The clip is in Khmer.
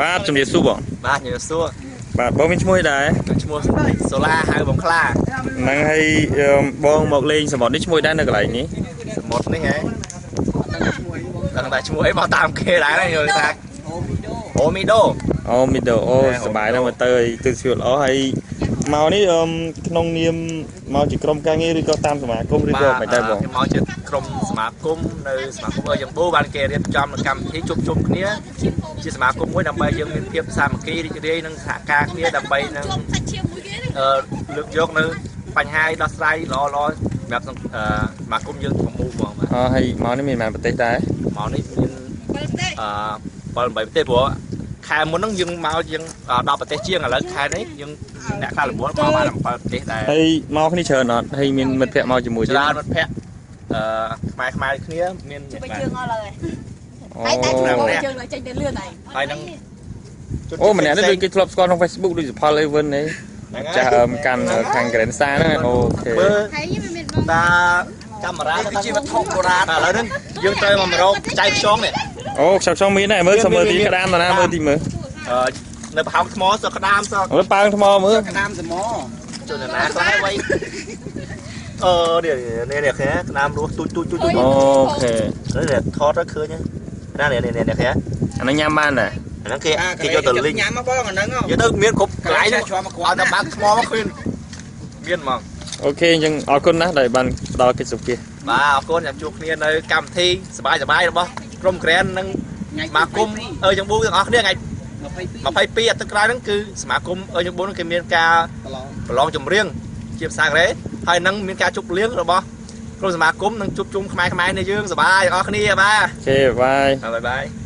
បាទជំរាបសួរបងបាទជំរាបសួរបាទបងមានឈ្មោះអីដែរឈ្មោះសូឡាហៅបងខ្លាហ្នឹងហើយបងមកលេងសមុទ្រនេះឈ្មោះដែរនៅកន្លែងនេះសមុទ្រនេះហ៎ដឹងតែឈ្មោះអីមកតាមគេដែរយល់ថាអូមីដូអូសប្បាយណាស់មើលទៅទិសស្រួលល្អហើយមកនេះក្នុងនាមមកជាក្រុមការងារឬក៏តាមសមាគមឬក៏មិនដែរបងមកជាក្រុមសមាគមនៅសមាគមយ៉ាងបូបានគេរៀបចំកម្មវិធីជួបជុំគ្នាជាសមាគមមួយដើម្បីយើងមានភាពសាមគ្គីរីករាយនិងសហការគ្នាដើម្បីនឹងលើកយកនៅបញ្ហាដោះស្រាយល្អៗសម្រាប់សមាគមយើងទាំងមូលបងបាទហើយមកនេះមានប្រទេសដែរមកនេះមាន7 ប្រទេសព្រោះខែមុនហ្នឹងយើងមកយើង10ប្រទេសជាងឥឡូវខែនេះយើងអ្នកខ្លះរវល់មកបាន7ប្រទេសដែរហើយមកគ្នាច្រើនអត់ហើយមានមិត្តភ័ក្តិមកជាមួយច្រើនមិត្តភ័ក្តិខ្មែរគ្នាមានជួយជើងអស់ហើយហើយតែជើងឡើងចេញទៅលឿនហើយហ្នឹងអូម្នាក់នេះដូចគេធ្លាប់ស្គាល់ក្នុង Facebook ដូចផល event នេះចាស់កាន់ខាង Grand Star ហ្នឹងអូខេហើយមានបងតាកាមេរ៉ាគឺជាវត្ថុបុរាណឥឡូវហ្នឹងយើងត្រូវមករកចៃខ្យងនេះអូខ្យងមានដែរមើលមើលទីក្តាមតាណាមើលទីមើលនៅប្រហោងថ្មសក្តាមសមើលប៉ើងថ្មមើលក្តាមថ្មចូលណាខ្លះហើយនេះខែក្តាមរស់ទូចអូខេនេះថតទៅឃើញណានេះខែអានេះញ៉ាំបានដែរអាហ្នឹងគេយកទៅលីងញ៉ាំមកបងអាហ្នឹងយកទៅមានគ្រប់កន្លែងជាប់មកគាត់តែបាក់ថ្មមកឃើញមានហ្មងអូខេអញ្ចឹងអរគុណណាស់ដែលបានផ្ដល់កិច្ចសុភាបាទអរគុណចាំជួបគ្នានៅកម្មវិធីសប្បាយរបស់ក្រុម Grand និងសមាគមយ៉ាងបូទាំងអស់គ្នាថ្ងៃ22អាទិត្យក្រោយហ្នឹងគឺសមាគមយ៉ាងបូហ្នឹងគេមានការប្រឡងចម្រៀងជាភាសាកូរ៉េហើយនឹងមានការជប់លៀងរបស់ក្រុមសមាគមនឹងជួបជុំខ្មែរនេះយើងសប្បាយទាំងអស់គ្នាបាទអូខេបាយបាយ